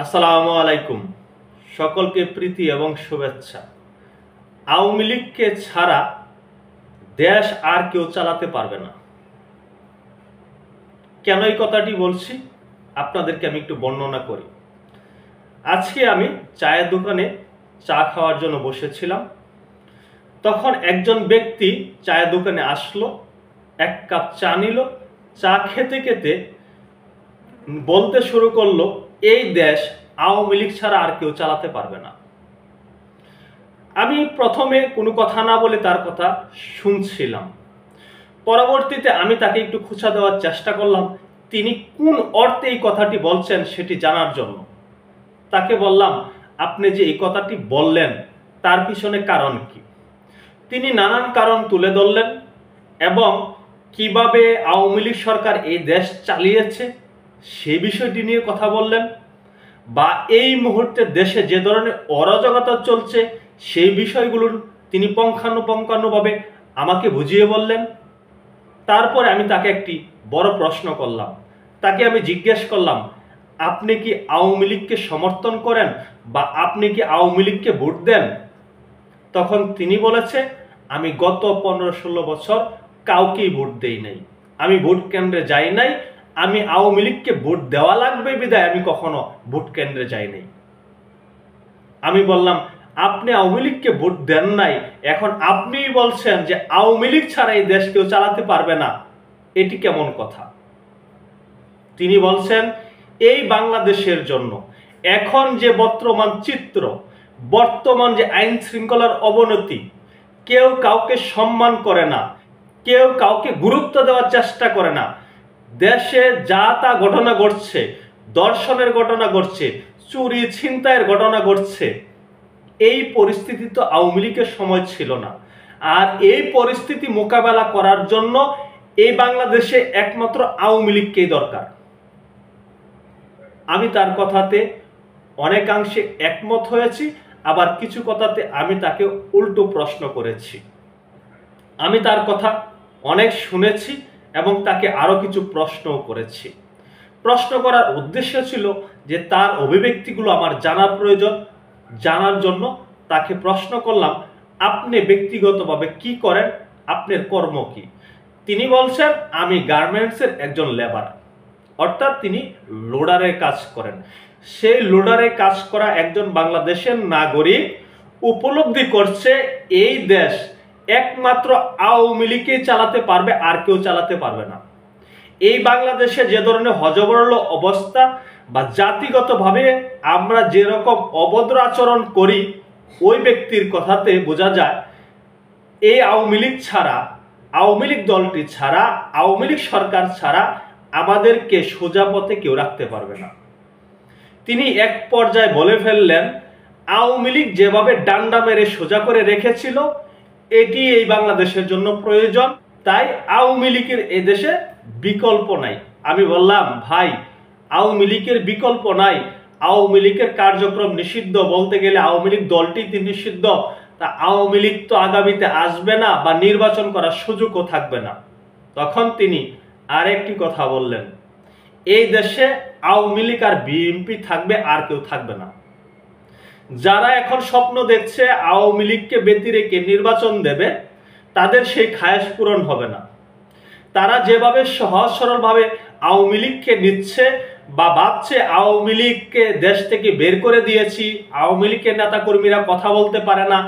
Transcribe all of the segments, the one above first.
আসসালামু আলাইকুম। সকলকে প্রীতি এবং শুভেচ্ছা। আওয়ামী লীগকে ছাড়া দেশ আর কেউ চালাতে পারবে না। কেন এই কথাটি বলছি আপনাদেরকে আমি একটু বর্ণনা করি। আজকে আমি চায়ের দোকানে চা খাওয়ার জন্য বসেছিলাম। তখন একজন ব্যক্তি চায়ের দোকানে আসলো, এক কাপ চা নিল। চা খেতে খেতে বলতে শুরু করলো, এই দেশ আওয়ামী লীগ ছাড়া আর কেউ চালাতে পারবে না। আমি প্রথমে কোনো কথা না বলে তার কথা শুনছিলাম। পরবর্তীতে আমি তাকে একটু খোঁচা দেওয়ার চেষ্টা করলাম, তিনি কোন অর্থে এই কথাটি বলছেন সেটি জানার জন্য। তাকে বললাম, আপনি যে এই কথাটি বললেন তার পিছনে কারণ কি? তিনি নানান কারণ তুলে ধরলেন এবং কিভাবে আওয়ামী লীগ সরকার এই দেশ চালিয়েছে সেই বিষয়টি নিয়ে কথা বললেন, বা এই মুহূর্তে দেশে যে ধরনের অরাজকতা চলছে সেই বিষয়গুলোর তিনি পুঙ্খানুপুঙ্খভাবে আমাকে বুঝিয়ে বললেন। তারপরে আমি তাকে একটি বড় প্রশ্ন করলাম। তাকে আমি জিজ্ঞেস করলাম, আপনি কি আওয়ামী লীগকে সমর্থন করেন বা আপনি কি আওয়ামী লীগকে ভোট দেন? তখন তিনি বলেছে, আমি গত 15-16 বছর কাউকেই ভোট দেই নাই, আমি ভোট কেন্দ্রে যাই নাই, আমি আওয়ামী লীগকে ভোট দেওয়া লাগবে বিধায় আমি কখনো ভোট কেন্দ্রে যাই নাই। আমি বললাম, আপনি আওয়ামী লীগকে ভোট দেন নাই, এখন আপনিই বলছেন যে আওয়ামী লীগ ছাড়া এই দেশ কেউ চালাতে পারবে না, এটি কেমন কথা? তিনি বলছেন, এই বাংলাদেশের জন্য এখন যে বর্তমান চিত্র, বর্তমান যে আইন শৃঙ্খলার অবনতি, কেউ কাউকে সম্মান করে না, কেউ কাউকে গুরুত্ব দেওয়ার চেষ্টা করে না, দেশে যা তা ঘটনা ঘটছে, ধর্ষণের ঘটনা ঘটছে, চুরি ছিনতাইয়ের ঘটনা ঘটছে, এই পরিস্থিতি তো আওয়ামী লীগের সময় ছিল না। আর এই পরিস্থিতি মোকাবেলা করার জন্য এই বাংলাদেশে একমাত্র আওয়ামী লীগকেই দরকার। আমি তার কথাতে অনেকাংশে একমত হয়েছি, আবার কিছু কথাতে আমি তাকে উল্টো প্রশ্ন করেছি। আমি তার কথা অনেক শুনেছি এবং তাকে আরো কিছু প্রশ্নও করেছি। প্রশ্ন করার উদ্দেশ্য ছিল যে তার অভিব্যক্তিগুলো আমার জানা প্রয়োজন। জানার জন্য তাকে প্রশ্ন করলাম, আপনি ব্যক্তিগতভাবে কি করেন, আপনার কর্ম কি? তিনি বলছেন, আমি গার্মেন্টসের একজন লেবার, অর্থাৎ তিনি লোডারের কাজ করেন। সেই লোডারে কাজ করা একজন বাংলাদেশের নাগরিক উপলব্ধি করছে এই দেশ একমাত্র আওয়ামী লীগই চালাতে পারবে, আর কেউ চালাতে পারবে না। এই বাংলাদেশে যে ধরনের হযবরল অবস্থা বা জাতিগতভাবে আমরা যেরকম অভদ্র আচরণ করি, ওই ব্যক্তির কথাতে বোঝা যায় এই আওয়ামী লীগ ছাড়া, আওয়ামী লীগ দলটি ছাড়া, আওয়ামী লীগ সরকার ছাড়া আমাদেরকে সোজা পথে কেউ রাখতে পারবে না। তিনি এক পর্যায়ে বলে ফেললেন, আওয়ামী লীগ যেভাবে ডান্ডা মেরে সোজা করে রেখেছিল এটি এই বাংলাদেশের জন্য প্রয়োজন, তাই আওয়ামী লীগের এদেশে বিকল্প নাই। আমি বললাম, ভাই, আওয়ামী লীগের বিকল্প নাই, আওয়ামী লীগের কার্যক্রম নিষিদ্ধ, বলতে গেলে আওয়ামী লীগ দলটি নিষিদ্ধ, তা আওয়ামী লীগ তো আগামীতে আসবে না বা নির্বাচন করার সুযোগও থাকবে না। তখন তিনি আরেকটি কথা বললেন, এই দেশে আওয়ামী লীগ আর বিএনপি থাকবে, আর কেউ থাকবে না। যারা এখন স্বপ্ন দেখছে আওয়ামী লীগকে ব্যতি রেখে নির্বাচন দেবে, তাদের সেই খায়েশ পূরণ হবে না। তারা যেভাবে সহজ সরলভাবে আওয়ামী লীগকে নিচ্ছে বা ভাবছে আওয়ামী লীগকে দেশ থেকে বের করে দিয়েছি, আওয়ামী লীগের নেতাকর্মীরা কথা বলতে পারে না,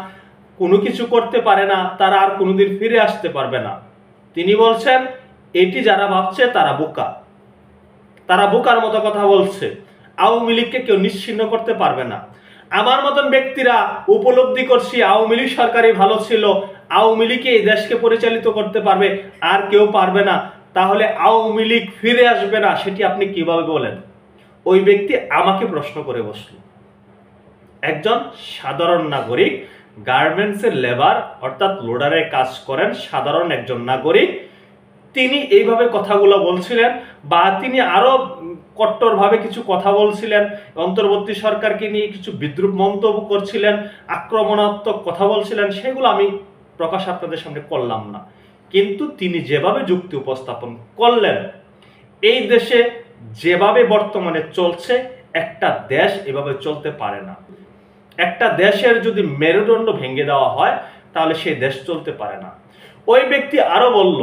কোনো কিছু করতে পারে না, তারা আর কোনোদিন ফিরে আসতে পারবে না। তিনি বলছেন, এটি যারা ভাবছে তারা বোকা, তারা বোকার মতো কথা বলছে, আওয়ামী লীগকে কেউ নিশ্চিহ্ন করতে পারবে না। আমার মতন ব্যক্তিরা উপলব্ধি করছি আওয়ামী লীগ সরকারই ভালো ছিল, আওয়ামী লীগই এই দেশকে পরিচালিত করতে পারবে, আর কেউ পারবে না, তাহলে আওয়ামী লীগ ফিরে আসবে না, সেটি আপনি কিভাবে বলেন? ওই ব্যক্তি আমাকে প্রশ্ন করে বসল। একজন সাধারণ নাগরিক, গার্মেন্টসের লেবার অর্থাৎ লোডারে কাজ করেন, সাধারণ একজন নাগরিক, তিনি এইভাবে কথাগুলো বলছিলেন, বা তিনি আরো কট্টরভাবে কিছু কথা বলছিলেন, অন্তর্বর্তী সরকারকে নিয়ে কিছু বিদ্রূপ মন্তব্য করছিলেন, আক্রমণাত্মক কথা বলছিলেন, সেগুলো আমি প্রকাশ আপনাদের সামনে করলাম না। কিন্তু তিনি যেভাবে যুক্তি উপস্থাপন করলেন, এই দেশে যেভাবে বর্তমানে চলছে একটা দেশ এভাবে চলতে পারে না। একটা দেশের যদি মেরুদণ্ড ভেঙে দেওয়া হয় তাহলে সেই দেশ চলতে পারে না। ওই ব্যক্তি আরো বলল,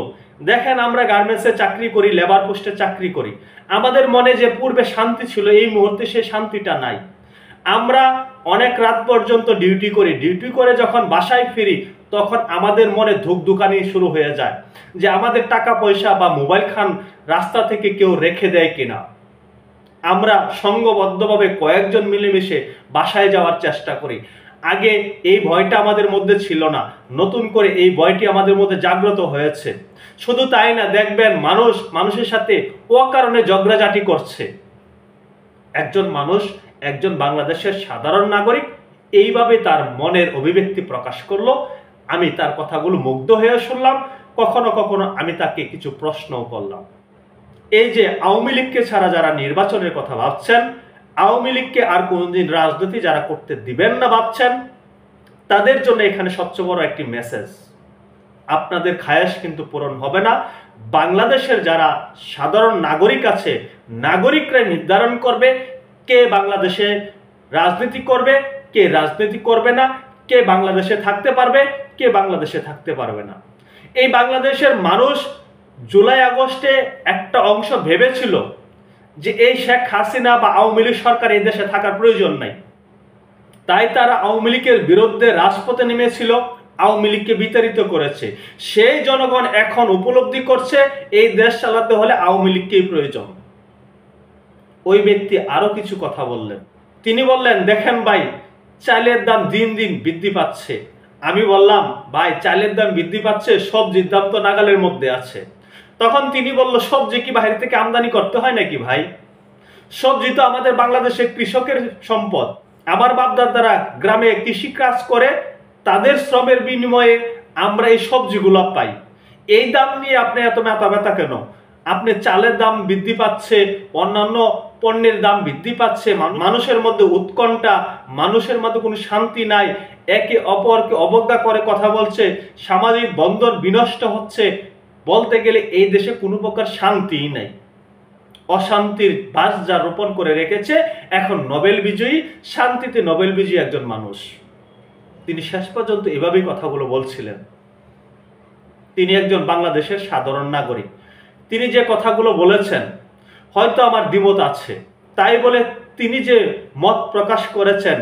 দেখেন আমরা গার্মেন্টসে চাকরি করি, লেবার পোস্টে চাকরি করি, আমাদের মনে যে পূর্বে শান্তি ছিল এই মুহূর্তে সেই শান্তিটা নাই। আমরা অনেক রাত পর্যন্ত ডিউটি করি, ডিউটি করে যখন বাসায় ফিরি তখন আমাদের মনে ধুকধুকানি শুরু হয়ে যায় যে আমাদের টাকা পয়সা বা মোবাইল খান রাস্তা থেকে কেউ রেখে দেয় কিনা। আমরা সংঘবদ্ধভাবে কয়েকজন মিলেমিশে বাসায় যাওয়ার চেষ্টা করি। আগে এই ভয়টা আমাদের মধ্যে ছিল না, নতুন করে এই ভয়টি আমাদের মধ্যে জাগ্রত হয়েছে। শুধু তাই না, দেখবেন মানুষ মানুষের সাথে অকারণে ঝগড়াঝাটি করছে। একজন মানুষ, একজন বাংলাদেশের সাধারণ নাগরিক এইভাবে তার মনের অভিব্যক্তি প্রকাশ করলো। আমি তার কথাগুলো মুগ্ধ হয়ে শুনলাম, কখনো কখনো আমি তাকে কিছু প্রশ্নও করলাম। এই যে আওয়ামী লীগকে ছাড়া যারা নির্বাচনের কথা ভাবছেন, আওয়ামী লীগকে আর কোনদিন রাজনীতি যারা করতে দিবেন না ভাবছেন, তাদের জন্য এখানে সবচেয়ে বড় একটি মেসেজ, আপনাদের খায়েশ কিন্তু পূরণ হবে না। বাংলাদেশের যারা সাধারণ নাগরিক আছে, নাগরিকরা নির্ধারণ করবে কে বাংলাদেশে রাজনীতি করবে, কে রাজনীতি করবে না, কে বাংলাদেশে থাকতে পারবে, কে বাংলাদেশে থাকতে পারবে না। এই বাংলাদেশের মানুষ জুলাই আগস্টে একটা অংশ ভেবেছিল যে এই শেখ হাসিনা বা আওয়ামী লীগ সরকার এই দেশে থাকার প্রয়োজন নাই, তাই তারা আওয়ামী লীগের বিরুদ্ধে রাজপথে নেমেছিল, আওয়ামী লীগকে বিতাড়িত করেছে। সেই জনগণ এখন উপলব্ধি করছে এই দেশ চালাতে হলে আওয়ামী লীগকেই প্রয়োজন। ওই ব্যক্তি আরো কিছু কথা বললেন। তিনি বললেন, দেখেন ভাই, চালের দাম দিন দিন বৃদ্ধি পাচ্ছে। আমি বললাম, ভাই চালের দাম বৃদ্ধি পাচ্ছে, সবজির দাম তো নাগালের মধ্যে আছে। তখন তিনি বলল, সবজি কি বাইরে থেকে আমদানি করতে হয় নাকি ভাই? সবজি তো আমাদের বাংলাদেশের কৃষকের সম্পদ। আমার বাপদাদারা গ্রামে কৃষি কাজ করে, তাদের শ্রমের বিনিময়ে আমরা এই সবজিগুলো পাই। এই দাম নিয়ে আপনি এত মাথা ব্যথা কেন? আপনি চালের দাম বৃদ্ধি পাচ্ছে, অন্যান্য পণ্যের দাম বৃদ্ধি পাচ্ছে, মানুষের মধ্যে উৎকণ্ঠা, মানুষের মধ্যে কোনো শান্তি নাই, একে অপরকে অবজ্ঞা করে কথা বলছে, সামাজিক বন্ধন বিনষ্ট হচ্ছে। বলতে গেলে এই দেশে কোনো প্রকার শান্তিই নাই। অশান্তির বাস যা রোপণ করে রেখেছে, এখন নোবেল বিজয়ী, শান্তিতে নোবেল বিজয়ী একজন মানুষ। তিনি শেষ পর্যন্ত এভাবেই কথাগুলো বলছিলেন। তিনি একজন বাংলাদেশের সাধারণ নাগরিক। তিনি যে কথাগুলো বলেছেন হয়তো আমার দ্বিমত আছে, তাই বলে তিনি যে মত প্রকাশ করেছেন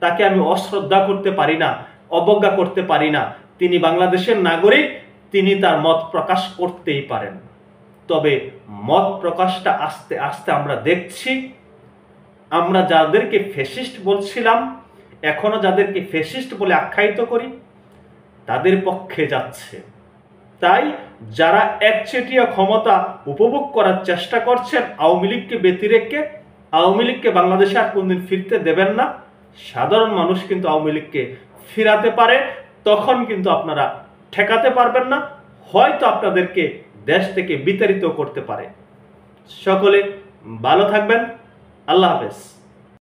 তাকে আমি অশ্রদ্ধা করতে পারি না, অবজ্ঞা করতে পারি না। তিনি বাংলাদেশের নাগরিক, তিনি তার মত প্রকাশ করতেই পারেন। তবে মত প্রকাশটা আস্তে আস্তে আমরা দেখছি, আমরা যাদেরকে ফ্যাসিস্ট বলছিলাম, এখনো যাদেরকে ফ্যাসিস্ট বলে আখ্যায়িত করি, তাদের পক্ষে যাচ্ছে। তাই যারা একচেটিয়া ক্ষমতা উপভোগ করার চেষ্টা করছেন আওয়ামী লীগকে ব্যতি রেখে, আওয়ামী লীগকে বাংলাদেশে আর কোনদিন ফিরতে দেবেন না। সাধারণ মানুষ কিন্তু আওয়ামী লীগকে ফিরাতে পারে, তখন কিন্তু আপনারা ঠেকাতে পারবেন না, হয়তো আপনাদেরকে দেশ থেকে বিতাড়িত করতে পারে। সকলে ভালো থাকবেন। আল্লাহ হাফেজ।